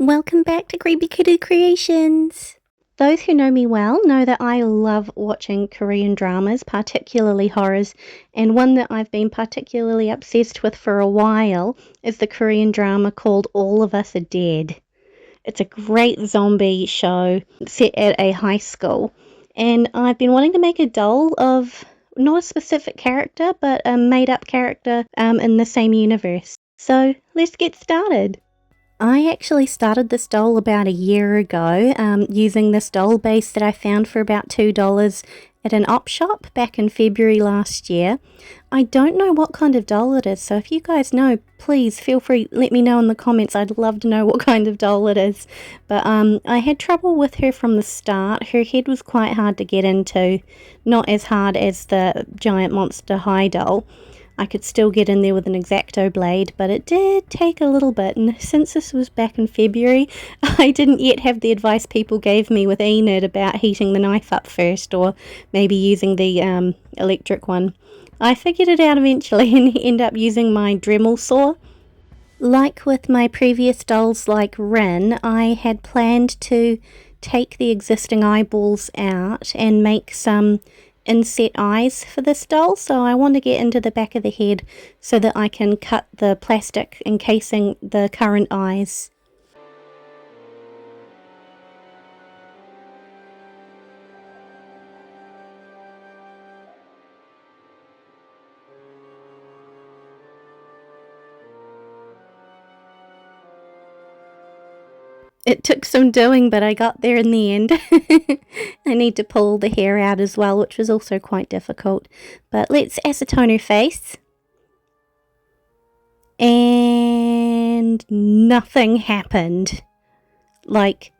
Welcome back to Creepy Kitty Creations! Those who know me well know that I love watching Korean dramas, particularly horrors, and one that I've been particularly obsessed with for a while is the Korean drama called All of Us Are Dead. It's a great zombie show set at a high school, and I've been wanting to make a doll of not a specific character, but a made-up character in the same universe. So let's get started! I actually started this doll about a year ago using this doll base that I found for about $2 at an op shop back in February last year. I don't know what kind of doll it is, so if you guys know, please feel free, let me know in the comments. I'd love to know what kind of doll it is. But I had trouble with her from the start. Her head was quite hard to get into, not as hard as the Giant Monster High doll. I could still get in there with an X-Acto blade, but it did take a little bit, and since this was back in February, I didn't yet have the advice people gave me with Enid about heating the knife up first, or maybe using the electric one. I figured it out eventually and ended up using my Dremel saw. Like with my previous dolls like Rin, I had planned to take the existing eyeballs out and make some inset eyes for this doll, so I want to get into the back of the head so that I can cut the plastic encasing the current eyes. It took some doing, but I got there in the end. I need to pull the hair out as well, which was also quite difficult. But let's acetone her face. And nothing happened. Like,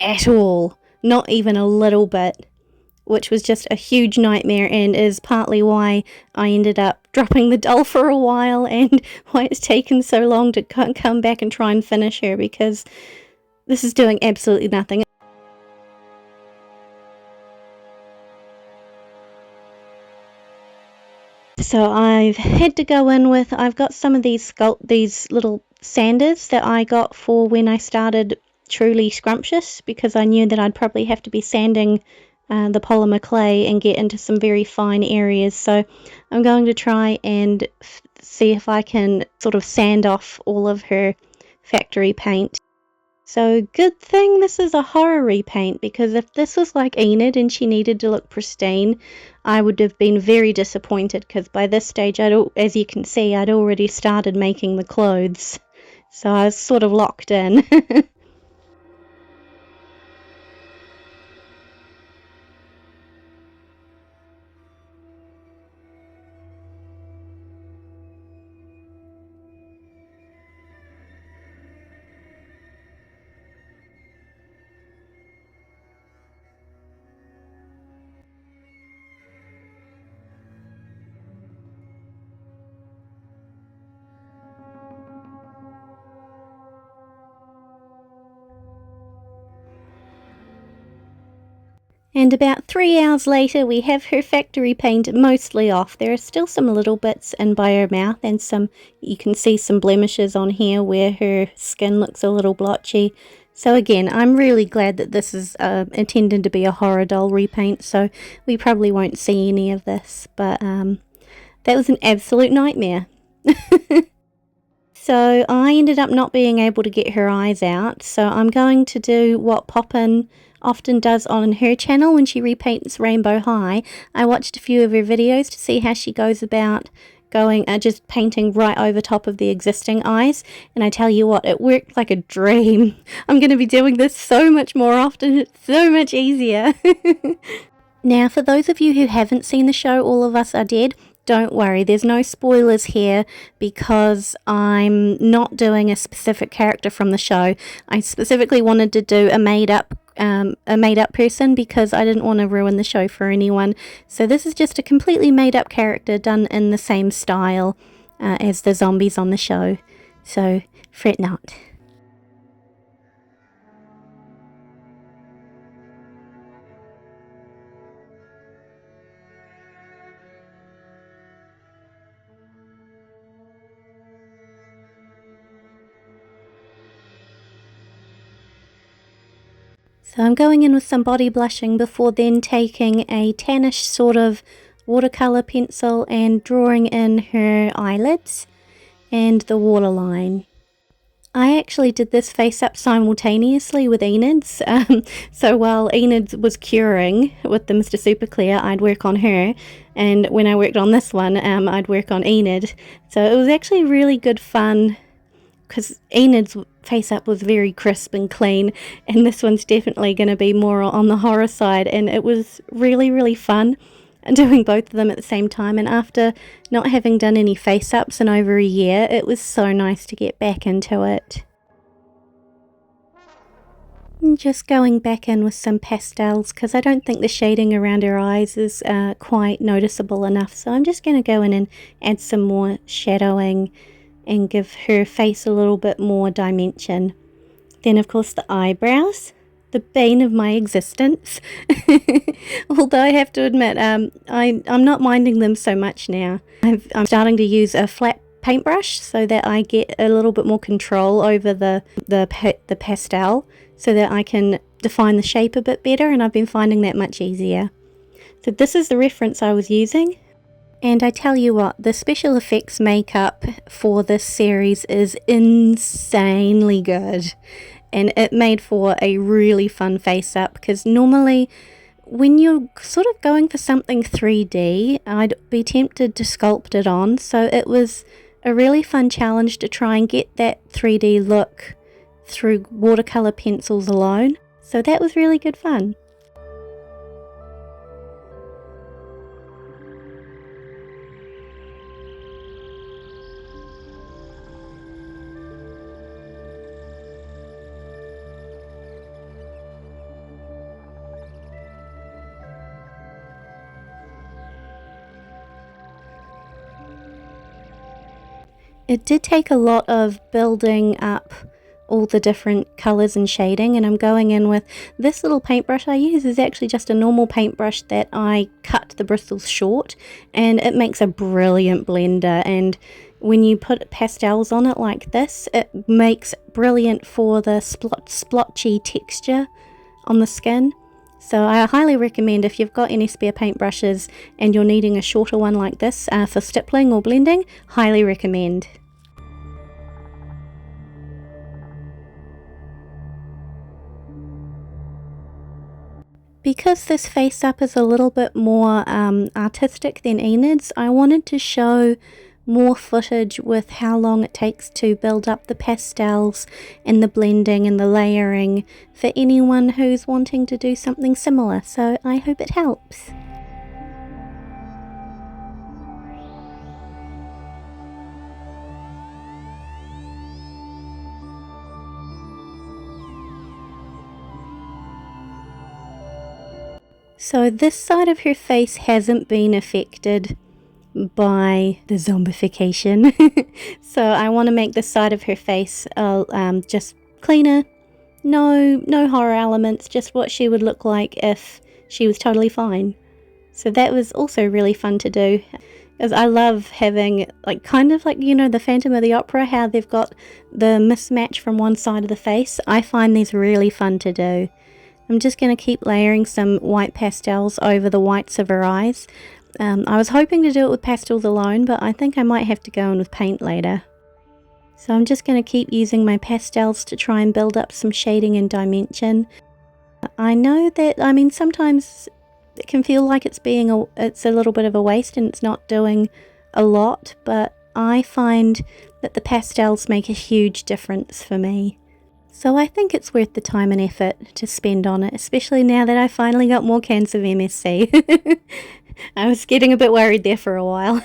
at all. Not even a little bit. Which was just a huge nightmare and is partly why I ended up dropping the doll for a while and why it's taken so long to come back and try and finish her, because this is doing absolutely nothing. So I've had to go in with, I've got some of these little sanders that I got for when I started Truly Scrumptious, because I knew that I'd probably have to be sanding the polymer clay and get into some very fine areas. So I'm going to try and see if I can sort of sand off all of her factory paint. So good thing this is a horror repaint, because if this was like Enid and she needed to look pristine, I would have been very disappointed, because by this stage, as you can see, I'd already started making the clothes. So I was sort of locked in. And about 3 hours later, we have her factory paint mostly off. There are still some little bits in by her mouth, and you can see some blemishes on here where her skin looks a little blotchy. So again, I'm really glad that this is intended to be a horror doll repaint, so we probably won't see any of this. But that was an absolute nightmare. So I ended up not being able to get her eyes out, so I'm going to do what Poppin often does on her channel when she repaints Rainbow High. I watched a few of her videos to see how she goes about going just painting right over top of the existing eyes, and I tell you what, it worked like a dream. I'm going to be doing this so much more often. It's so much easier. Now, for those of you who haven't seen the show All of Us Are Dead, don't worry, there's no spoilers here, because I'm not doing a specific character from the show. I specifically wanted to do a made-up person, because I didn't want to ruin the show for anyone. So this is just a completely made-up character done in the same style as the zombies on the show. So fret not. So I'm going in with some body blushing before then taking a tannish sort of watercolour pencil and drawing in her eyelids and the waterline. I actually did this face up simultaneously with Enid's, so while Enid was curing with the Mr. Super Clear, I'd work on her, and when I worked on this one, I'd work on Enid. So it was actually really good fun, because Enid's face up was very crisp and clean, and this one's definitely going to be more on the horror side, and it was really, really fun doing both of them at the same time. And after not having done any face ups in over a year, it was so nice to get back into it. And just going back in with some pastels, because I don't think the shading around her eyes is quite noticeable enough, so I'm just going to go in and add some more shadowing and give her face a little bit more dimension. Then of course the eyebrows, the bane of my existence. Although I have to admit, I'm not minding them so much now. I'm starting to use a flat paintbrush so that I get a little bit more control over the pastel, so that I can define the shape a bit better, and I've been finding that much easier. So this is the reference I was using. And I tell you what, the special effects makeup for this series is insanely good. And it made for a really fun face up, because normally when you're sort of going for something 3D, I'd be tempted to sculpt it on. So it was a really fun challenge to try and get that 3D look through watercolor pencils alone. So that was really good fun. It did take a lot of building up all the different colours and shading, and I'm going in with this little paintbrush I use is actually just a normal paintbrush that I cut the bristles short, and it makes a brilliant blender. And when you put pastels on it like this, it makes brilliant for the splotchy texture on the skin. So I highly recommend, if you've got any spare paintbrushes and you're needing a shorter one like this for stippling or blending, highly recommend. Because this face up is a little bit more artistic than Enid's, I wanted to show more footage with how long it takes to build up the pastels and the blending and the layering for anyone who's wanting to do something similar, so I hope it helps. So this side of her face hasn't been affected by the zombification. So I want to make this side of her face just cleaner. No horror elements, just what she would look like if she was totally fine. So that was also really fun to do, because I love having, like, kind of like, you know, the Phantom of the Opera, how they've got the mismatch from one side of the face. I find these really fun to do. I'm just going to keep layering some white pastels over the whites of her eyes. I was hoping to do it with pastels alone, but I think I might have to go in with paint later. So I'm just going to keep using my pastels to try and build up some shading and dimension. I know that, I mean, sometimes it can feel like it's a little bit of a waste and it's not doing a lot, but I find that the pastels make a huge difference for me. So I think it's worth the time and effort to spend on it, especially now that I finally got more cans of MSC. I was getting a bit worried there for a while.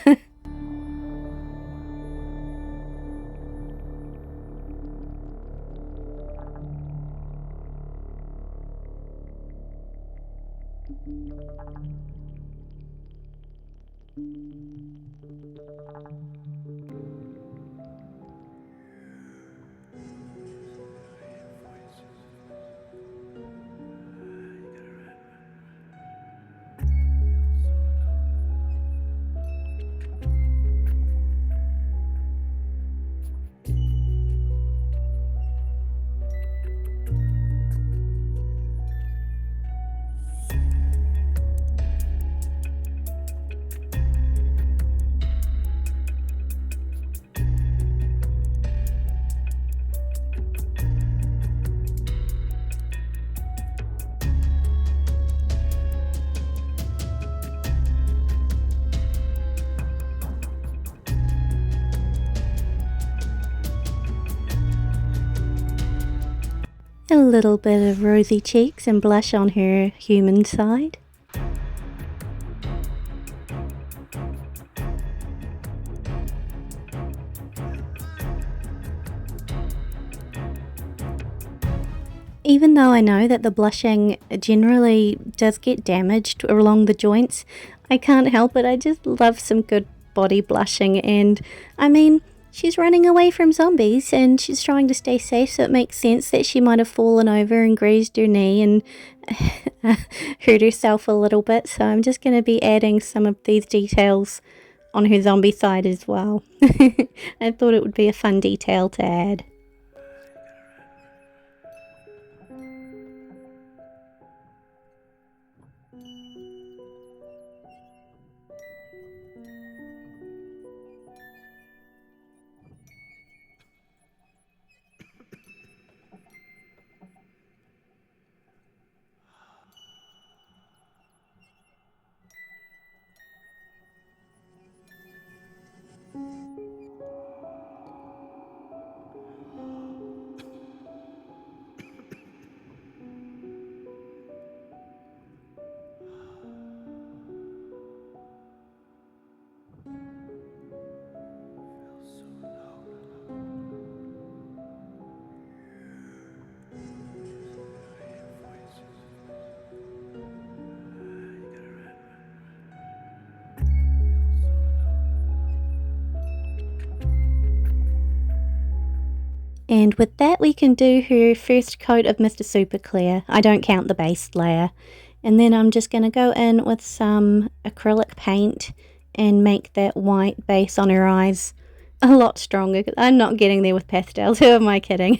A little bit of rosy cheeks and blush on her human side. Even though I know that the blushing generally does get damaged along the joints, I can't help it. I just love some good body blushing, and I mean, she's running away from zombies and she's trying to stay safe, so it makes sense that she might have fallen over and grazed her knee and hurt herself a little bit. So I'm just going to be adding some of these details on her zombie side as well. I thought it would be a fun detail to add. And with that, we can do her first coat of Mr. Super Clear. I don't count the base layer. And then I'm just going to go in with some acrylic paint and make that white base on her eyes a lot stronger. I'm not getting there with pastels. Who am I kidding?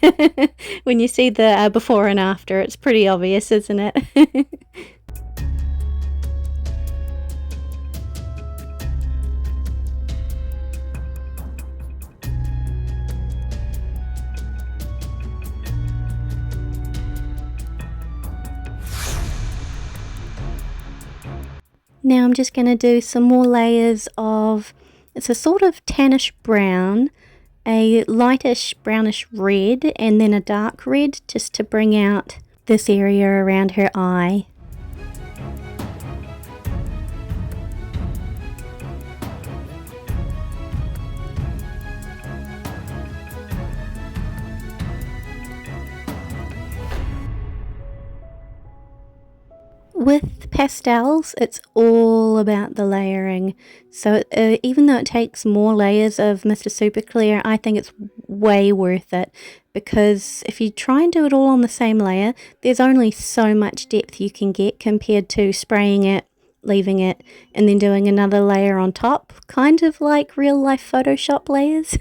When you see the before and after, it's pretty obvious, isn't it? Now I'm just going to do some more layers of, it's a sort of tannish brown, a lightish brownish red, and then a dark red, just to bring out this area around her eye. With pastels, it's all about the layering. So even though it takes more layers of Mr. Super Clear, I think it's way worth it, because if you try and do it all on the same layer, there's only so much depth you can get compared to spraying it, leaving it, and then doing another layer on top, kind of like real life Photoshop layers.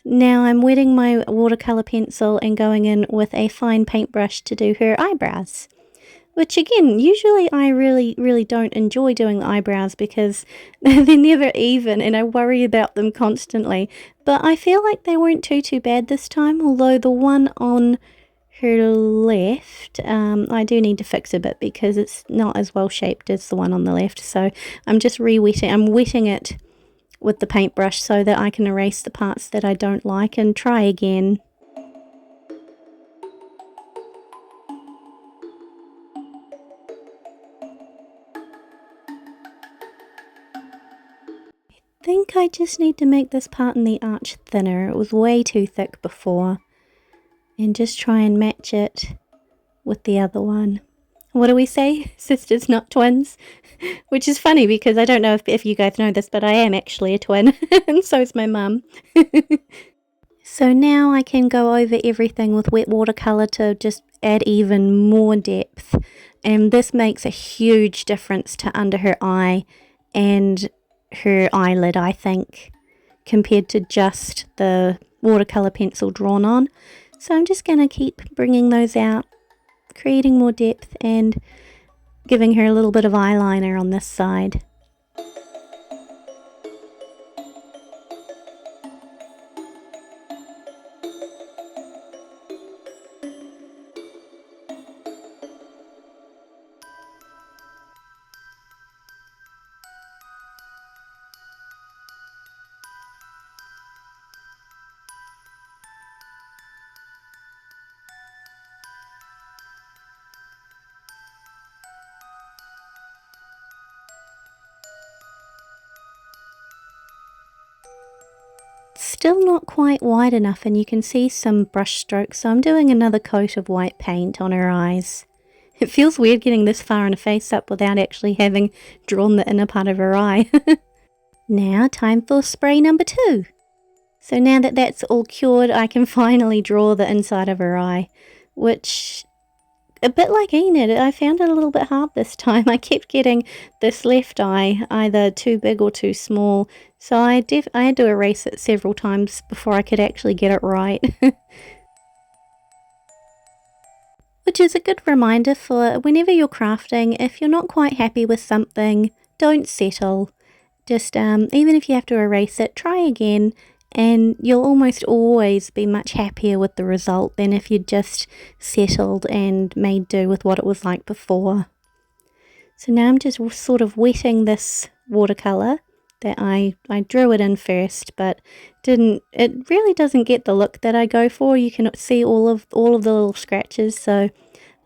Now I'm wetting my watercolor pencil and going in with a fine paintbrush to do her eyebrows. Which again, usually I really don't enjoy doing the eyebrows because they're never even and I worry about them constantly. But I feel like they weren't too bad this time, although the one on her left, I do need to fix a bit because it's not as well shaped as the one on the left. So I'm just I'm wetting it with the paintbrush so that I can erase the parts that I don't like and try again. I think I just need to make this part in the arch thinner. It was way too thick before. And just try and match it with the other one. What do we say? Sisters, not twins? Which is funny because I don't know if you guys know this, but I am actually a twin. And so is my mum. So now I can go over everything with wet watercolor to just add even more depth. And this makes a huge difference to under her eye and her eyelid, I think, compared to just the watercolor pencil drawn on. So I'm just going to keep bringing those out, creating more depth and giving her a little bit of eyeliner on this side. still not quite wide enough and you can see some brush strokes, so I'm doing another coat of white paint on her eyes. It feels weird getting this far in a face-up without actually having drawn the inner part of her eye. Now, time for spray number 2. So now that that's all cured, I can finally draw the inside of her eye, which, a bit like Enid, I found it a little bit hard this time. I kept getting this left eye either too big or too small, so I had to erase it several times before I could actually get it right. Which is a good reminder for whenever you're crafting, if you're not quite happy with something, don't settle. Just, even if you have to erase it, try again, and you'll almost always be much happier with the result than if you'd just settled and made do with what it was like before. So now I'm just sort of wetting this watercolour that I drew it in first, but it really doesn't get the look that I go for. You can see all of the little scratches, so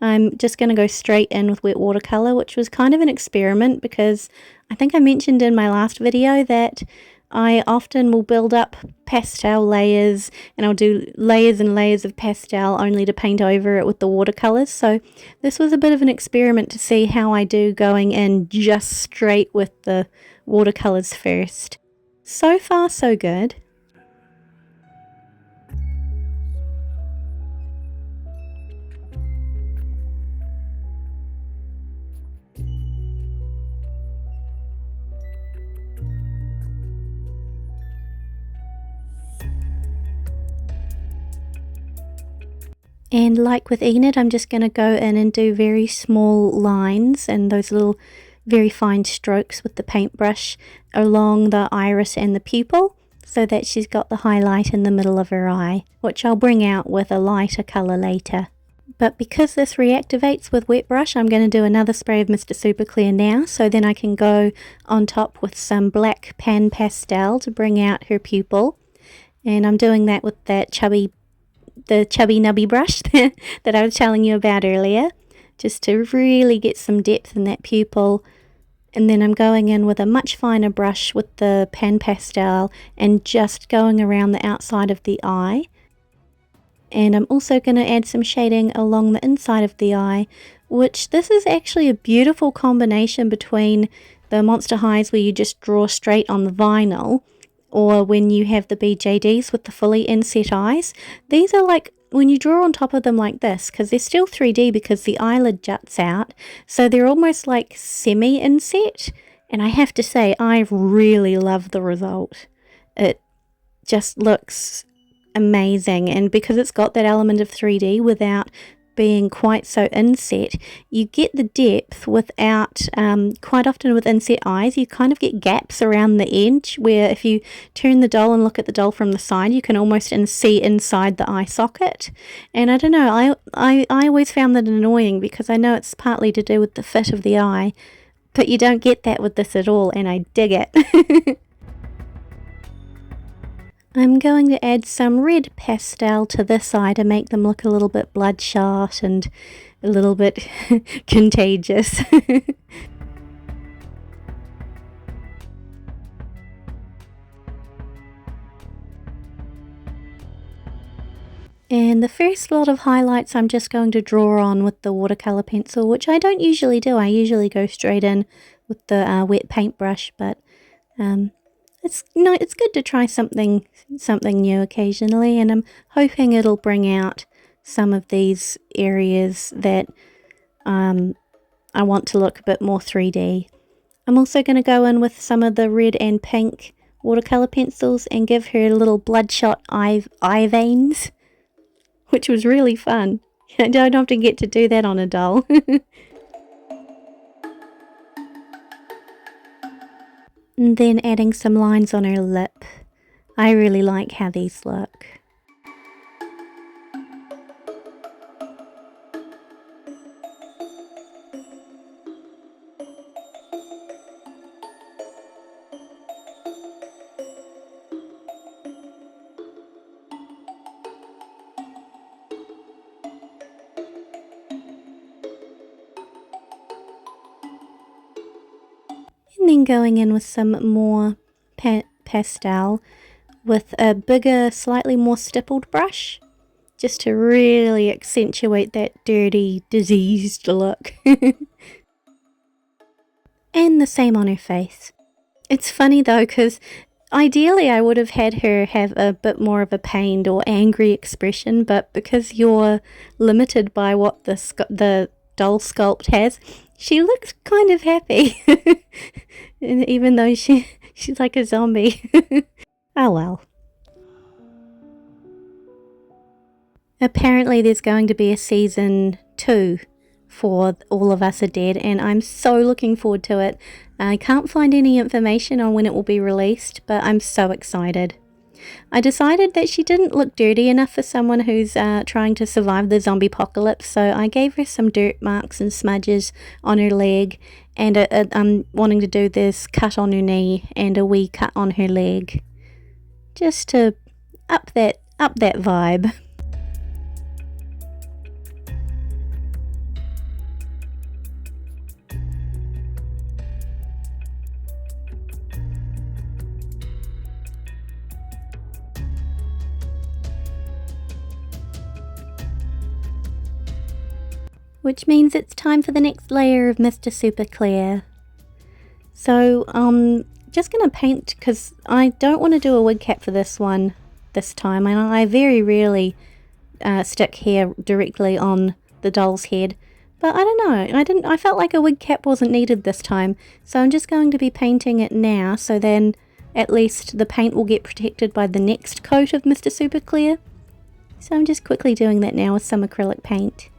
I'm just going to go straight in with wet watercolour, which was kind of an experiment because I think I mentioned in my last video that I often will build up pastel layers and I'll do layers and layers of pastel only to paint over it with the watercolours. So this was a bit of an experiment to see how I do going in just straight with the watercolours first. So far so good. And like with Enid, I'm just going to go in and do very small lines and those little very fine strokes with the paintbrush along the iris and the pupil so that she's got the highlight in the middle of her eye, which I'll bring out with a lighter colour later. But because this reactivates with wet brush, I'm going to do another spray of Mr. Super Clear now, so then I can go on top with some black pan pastel to bring out her pupil. And I'm doing that with the chubby nubby brush that I was telling you about earlier, just to really get some depth in that pupil. And then I'm going in with a much finer brush with the pan pastel and just going around the outside of the eye. And I'm also going to add some shading along the inside of the eye, which this is actually a beautiful combination between the Monster Highs where you just draw straight on the vinyl, or when you have the BJDs with the fully inset eyes. These are like when you draw on top of them like this, because they're still 3D because the eyelid juts out, so they're almost like semi-inset, and I have to say I really love the result. It just looks amazing, and because it's got that element of 3D without being quite so inset, you get the depth without, quite often with inset eyes, you kind of get gaps around the edge where if you turn the doll and look at the doll from the side, you can almost see inside the eye socket. And I don't know, I always found that annoying because I know it's partly to do with the fit of the eye, but you don't get that with this at all, and I dig it. I'm going to add some red pastel to this eye to make them look a little bit bloodshot and a little bit contagious. And the first lot of highlights I'm just going to draw on with the watercolour pencil, which I don't usually do. I usually go straight in with the wet paintbrush, but it's good to try something new occasionally, and I'm hoping it'll bring out some of these areas that I want to look a bit more 3D. I'm also going to go in with some of the red and pink watercolour pencils and give her little bloodshot eye veins, which was really fun. I don't often get to do that on a doll. And then adding some lines on her lip. I really like how these look. And then going in with some more pastel with a bigger, slightly more stippled brush, just to really accentuate that dirty, diseased look. And the same on her face. It's funny though, because ideally I would have had her have a bit more of a pained or angry expression, but because you're limited by what the doll sculpt has, she looks kind of happy. Even though she's like a zombie. Oh well. Apparently there's going to be a season 2 for All of Us Are Dead, and I'm so looking forward to it. I can't find any information on when it will be released, but I'm so excited. I decided that she didn't look dirty enough for someone who's trying to survive the zombie apocalypse, so I gave her some dirt marks and smudges on her leg, and I'm wanting to do this cut on her knee and a wee cut on her leg, just to up that vibe. Which means it's time for the next layer of Mr. Super Clear. So, just going to paint, because I don't want to do a wig cap for this one this time, and I very rarely stick hair directly on the doll's head. But I don't know, I felt like a wig cap wasn't needed this time, so I'm just going to be painting it now, so then at least the paint will get protected by the next coat of Mr. Super Clear. So I'm just quickly doing that now with some acrylic paint.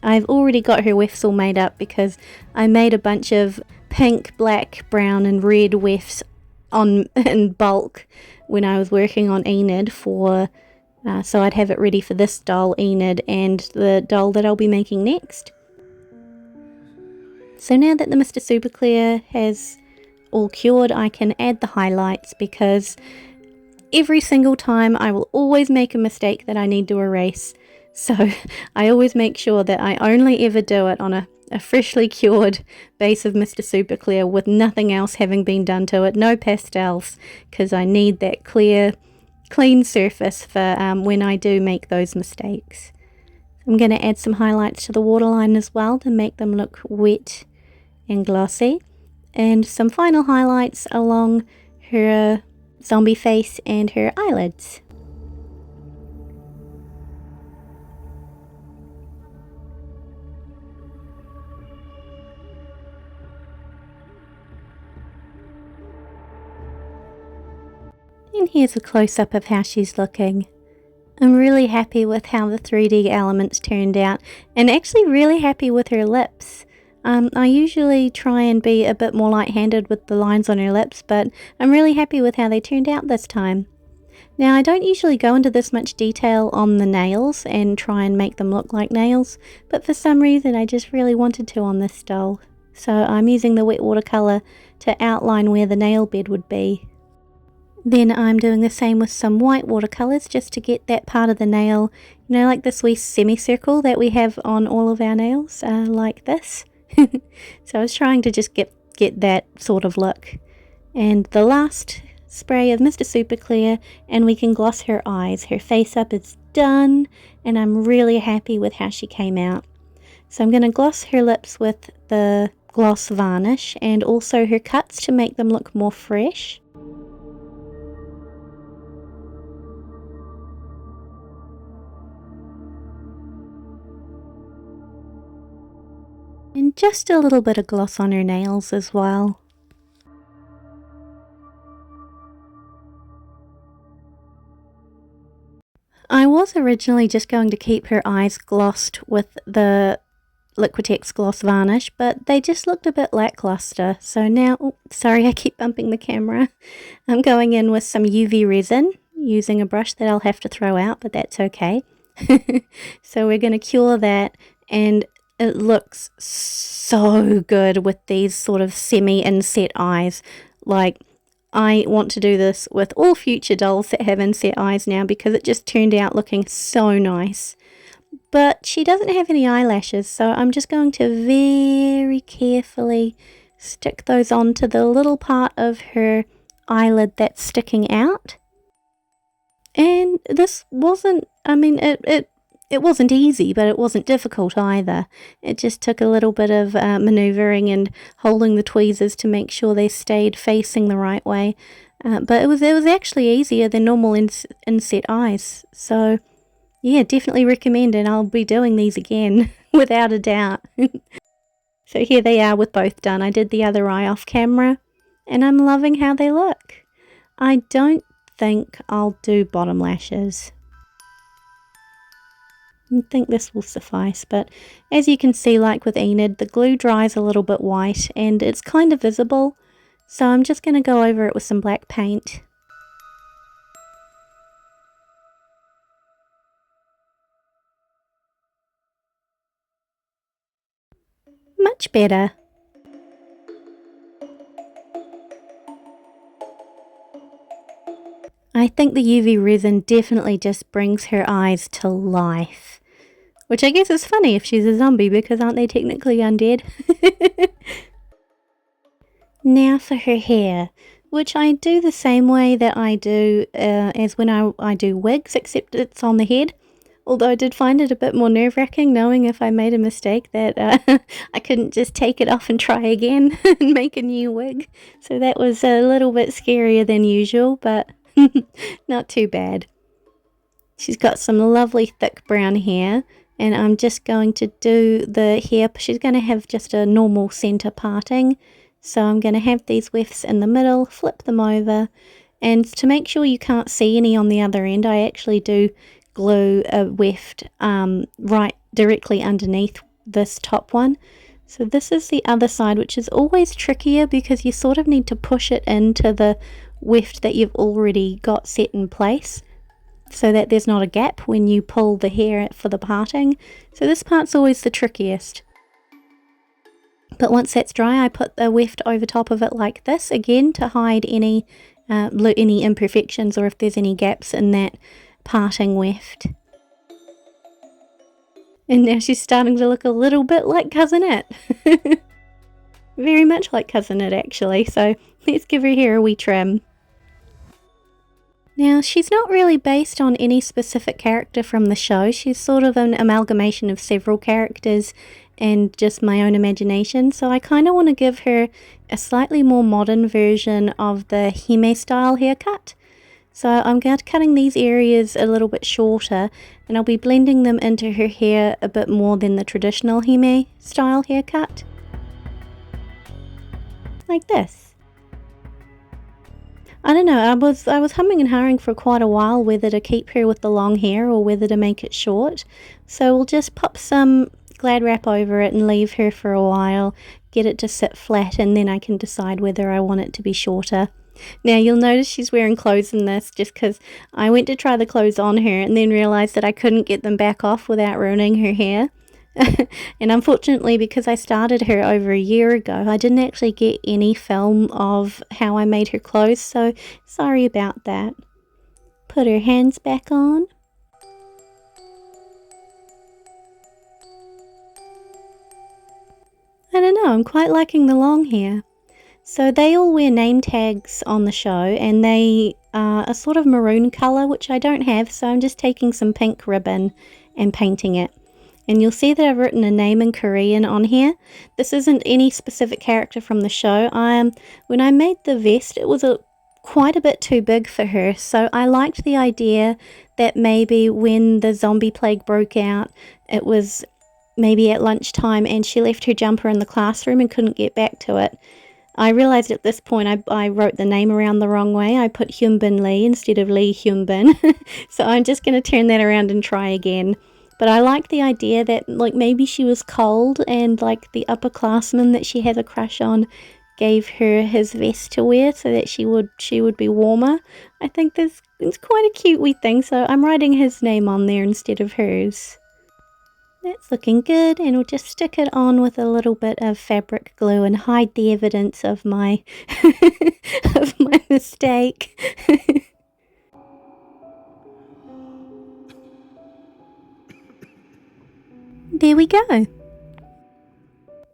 I've already got her wefts all made up because I made a bunch of pink, black, brown and red wefts in bulk when I was working on Enid so I'd have it ready for this doll, Enid, and the doll that I'll be making next. So now that the Mr. Super Clear has all cured, I can add the highlights, because every single time I will always make a mistake that I need to erase. So I always make sure that I only ever do it on a freshly cured base of Mr. Super Clear with nothing else having been done to it, no pastels, because I need that clean surface for when I do make those mistakes. I'm going to add some highlights to the waterline as well to make them look wet and glossy, and some final highlights along her zombie face and her eyelids. And here's a close-up of how she's looking. I'm really happy with how the 3D elements turned out, and actually really happy with her lips. I usually try and be a bit more light-handed with the lines on her lips, but I'm really happy with how they turned out this time. Now, I don't usually go into this much detail on the nails and try and make them look like nails, but for some reason I just really wanted to on this doll. So I'm using the wet watercolour to outline where the nail bed would be. Then I'm doing the same with some white watercolours just to get that part of the nail, you know, like this wee semicircle that we have on all of our nails, like this. So I was trying to just get that sort of look. And the last spray of Mr. Super Clear, and we can gloss her eyes. Her face up is done, and I'm really happy with how she came out. So I'm going to gloss her lips with the gloss varnish and also her cuts to make them look more fresh. And just a little bit of gloss on her nails as well. I was originally just going to keep her eyes glossed with the Liquitex gloss varnish, but they just looked a bit lackluster. So now, oh, sorry, I keep bumping the camera. I'm going in with some UV resin using a brush that I'll have to throw out, but that's okay. So we're going to cure that, and it looks so good with these sort of semi-inset eyes. Like, I want to do this with all future dolls that have inset eyes now because it just turned out looking so nice. But she doesn't have any eyelashes, so I'm just going to very carefully stick those onto the little part of her eyelid that's sticking out. And this wasn't, I mean, it wasn't easy, but it wasn't difficult either. It just took a little bit of maneuvering and holding the tweezers to make sure they stayed facing the right way. But it was actually easier than normal inset eyes. So yeah, definitely recommend, and I'll be doing these again without a doubt. So here they are with both done. I did the other eye off camera, and I'm loving how they look. I don't think I'll do bottom lashes. I think this will suffice, but as you can see, like with Enid, the glue dries a little bit white and it's kind of visible, so I'm just going to go over it with some black paint. Much better. I think the UV resin definitely just brings her eyes to life. Which I guess is funny if she's a zombie, because aren't they technically undead? Now for her hair, which I do the same way that I do as when I do wigs, except it's on the head. Although I did find it a bit more nerve-wracking knowing if I made a mistake that I couldn't just take it off and try again and make a new wig. So that was a little bit scarier than usual, but not too bad. She's got some lovely thick brown hair, and I'm just going to do the hair. She's going to have just a normal center parting. So I'm going to have these wefts in the middle, flip them over, and to make sure you can't see any on the other end, I actually do glue a weft right directly underneath this top one. So this is the other side, which is always trickier because you sort of need to push it into the weft that you've already got set in place, so that there's not a gap when you pull the hair for the parting. So this part's always the trickiest. But once that's dry, I put the weft over top of it like this, again to hide any imperfections or if there's any gaps in that parting weft. And now she's starting to look a little bit like Cousin It. Very much like Cousin It actually, so let's give her hair a wee trim. Now, she's not really based on any specific character from the show. She's sort of an amalgamation of several characters and just my own imagination. So I kind of want to give her a slightly more modern version of the Hime style haircut. So I'm cutting these areas a little bit shorter, and I'll be blending them into her hair a bit more than the traditional Hime style haircut. Like this. I don't know, I was humming and hawing for quite a while whether to keep her with the long hair or whether to make it short. So we'll just pop some Glad wrap over it and leave her for a while, get it to sit flat, and then I can decide whether I want it to be shorter. Now you'll notice she's wearing clothes in this just because I went to try the clothes on her and then realised that I couldn't get them back off without ruining her hair. And unfortunately, because I started her over a year ago, I didn't actually get any film of how I made her clothes, so sorry about that. Put her hands back on. I don't know, I'm quite liking the long hair. So they all wear name tags on the show, and they are a sort of maroon colour, which I don't have, so I'm just taking some pink ribbon and painting it. And you'll see that I've written a name in Korean on here. This isn't any specific character from the show. When I made the vest, it was quite a bit too big for her, so I liked the idea that maybe when the zombie plague broke out, it was maybe at lunchtime and she left her jumper in the classroom and couldn't get back to it. I realised at this point I wrote the name around the wrong way. I put Hyunbin Lee instead of Lee Hyunbin. So I'm just going to turn that around and try again. But I liked the idea that like maybe she was cold and like the upperclassman that she had a crush on gave her his vest to wear so that she would be warmer. I think it's quite a cute wee thing, so I'm writing his name on there instead of hers. That's looking good, and we'll just stick it on with a little bit of fabric glue and hide the evidence of my of my mistake. There we go.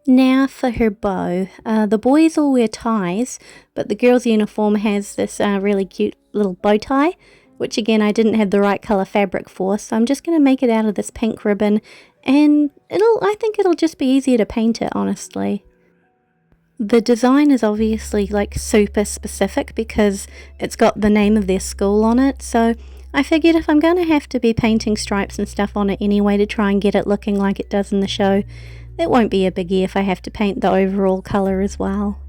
Now for her bow. The boys all wear ties, but the girls' uniform has this really cute little bow tie. which again I didn't have the right colour fabric for, so I'm just going to make it out of this pink ribbon, and I think it'll just be easier to paint it, honestly. The design is obviously like super specific because it's got the name of their school on it, so I figured if I'm going to have to be painting stripes and stuff on it anyway to try and get it looking like it does in the show, it won't be a biggie if I have to paint the overall colour as well.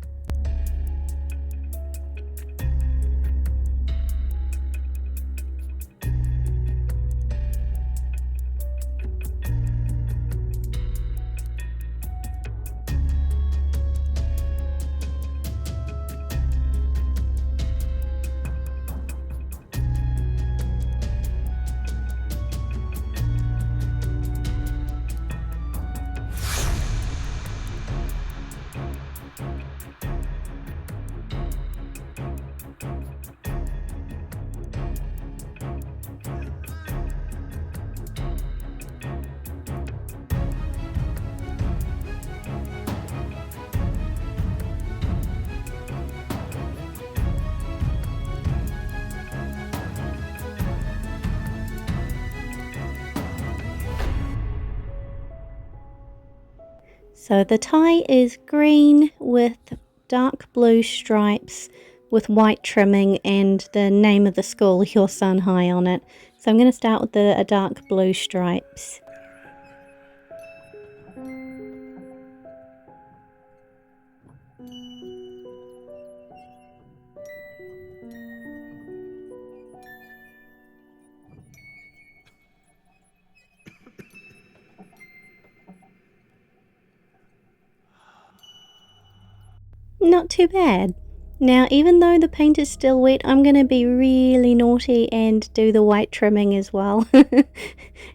So the tie is green with dark blue stripes with white trimming and the name of the school, Your Sun High, on it. So I'm going to start with the dark blue stripes. Not too bad. Now, even though the paint is still wet, I'm going to be really naughty and do the white trimming as well.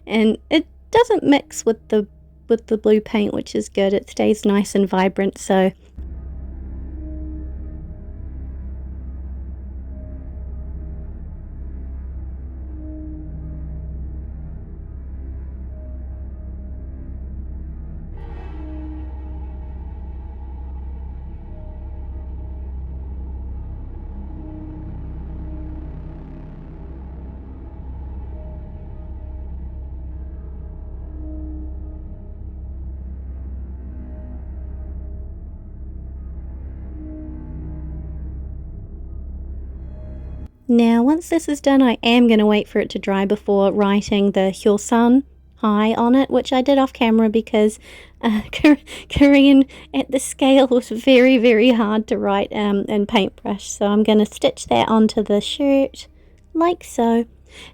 And it doesn't mix with the blue paint, which is good. It stays nice and vibrant, so now, once this is done, I am going to wait for it to dry before writing the Hyosan High on it, which I did off camera because Korean at the scale was very, very hard to write in paintbrush. So I'm going to stitch that onto the shirt like so.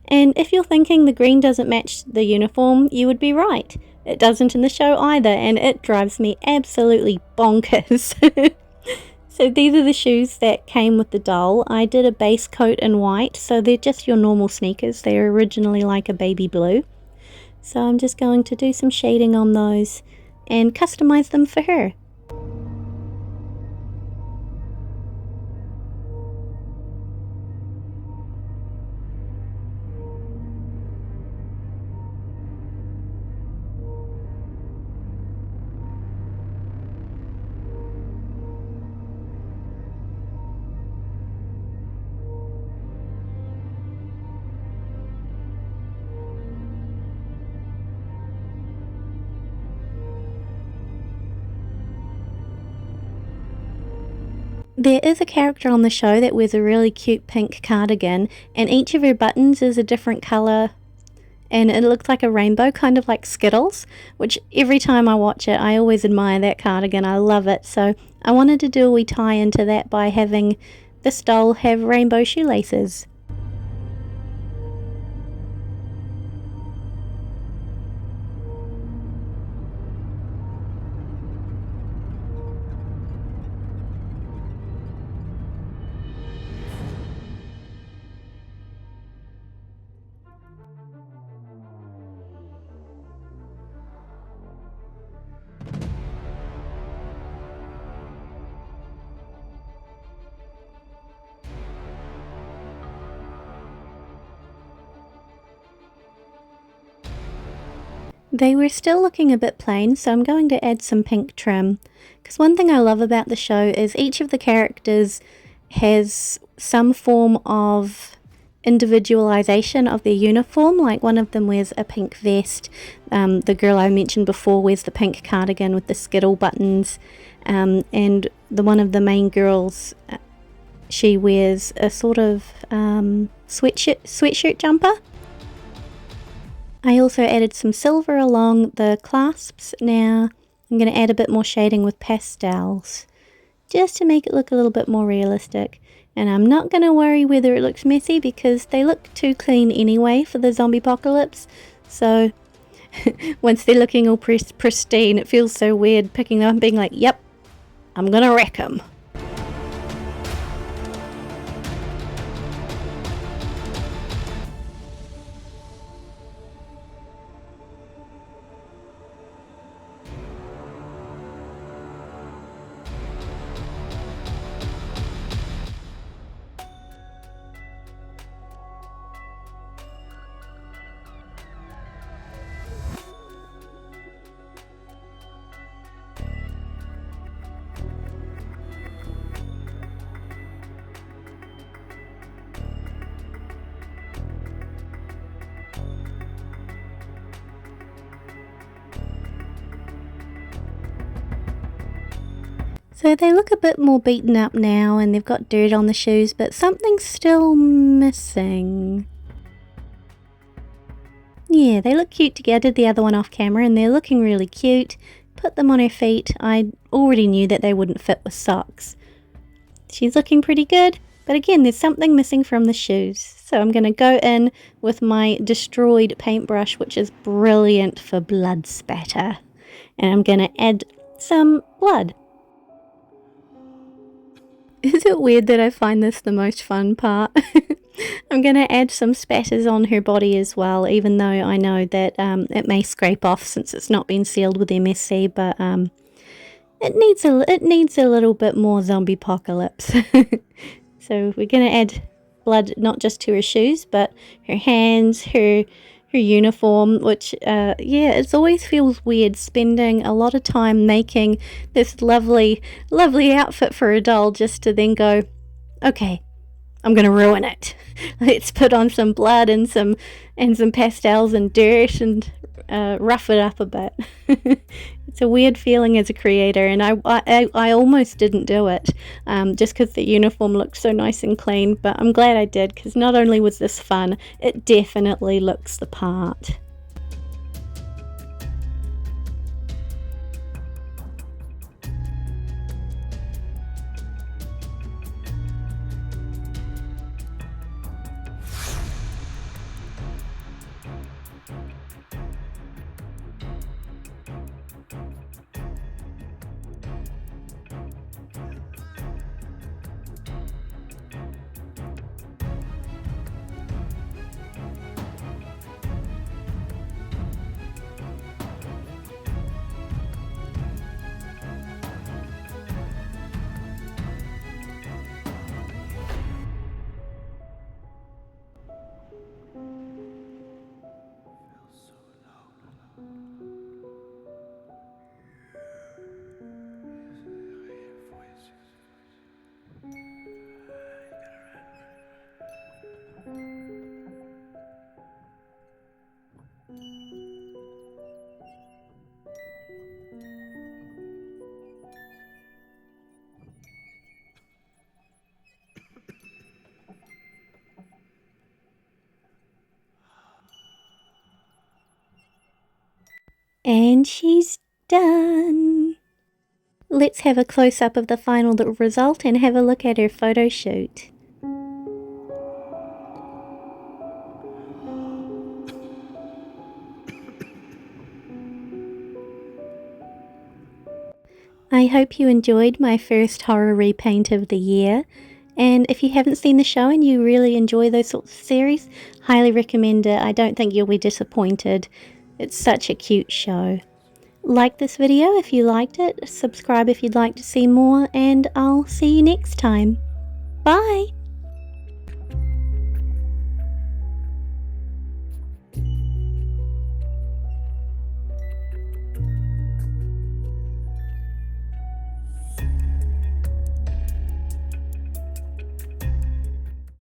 And if you're thinking the green doesn't match the uniform, you would be right. It doesn't in the show either, and it drives me absolutely bonkers. So these are the shoes that came with the doll. I did a base coat in white, so they're just your normal sneakers. They're originally like a baby blue. So I'm just going to do some shading on those and customize them for her. There is a character on the show that wears a really cute pink cardigan, and each of her buttons is a different colour, and it looks like a rainbow, kind of like Skittles, which every time I watch it I always admire that cardigan. I love it, so I wanted to do a wee tie into that by having this doll have rainbow shoelaces. They were still looking a bit plain, so I'm going to add some pink trim. Because one thing I love about the show is each of the characters has some form of individualization of their uniform. Like one of them wears a pink vest, the girl I mentioned before wears the pink cardigan with the skittle buttons, and one of the main girls, she wears a sort of sweatshirt jumper. I also added some silver along the clasps. Now I'm going to add a bit more shading with pastels just to make it look a little bit more realistic. And I'm not going to worry whether it looks messy because they look too clean anyway for the zombie apocalypse. So once they're looking all pristine, it feels so weird picking them up and being like, yep, I'm going to wreck them. So they look a bit more beaten up now and they've got dirt on the shoes, but something's still missing. Yeah, they look cute together. I did the other one off camera and they're looking really cute. Put them on her feet. I already knew that they wouldn't fit with socks. She's looking pretty good, but again, there's something missing from the shoes. So I'm going to go in with my destroyed paintbrush, which is brilliant for blood spatter. And I'm going to add some blood. Is it weird that I find this the most fun part? I'm going to add some spatters on her body as well, even though I know that it may scrape off since it's not been sealed with MSC, but it needs a little bit more zombie apocalypse. So we're going to add blood not just to her shoes, but her hands, her uniform, which yeah, it always feels weird spending a lot of time making this lovely outfit for a doll just to then go, okay, I'm gonna ruin it. Let's put on some blood and some pastels and dirt and rough it up a bit. It's a weird feeling as a creator, and I almost didn't do it just because the uniform looked so nice and clean, but I'm glad I did because not only was this fun, it definitely looks the part. And she's done. Let's have a close-up of the final result and have a look at her photo shoot. I hope you enjoyed my first horror repaint of the year, and if you haven't seen the show and you really enjoy those sorts of series, highly recommend it. I don't think you'll be disappointed. It's such a cute show. Like this video if you liked it, subscribe if you'd like to see more, and I'll see you next time. Bye!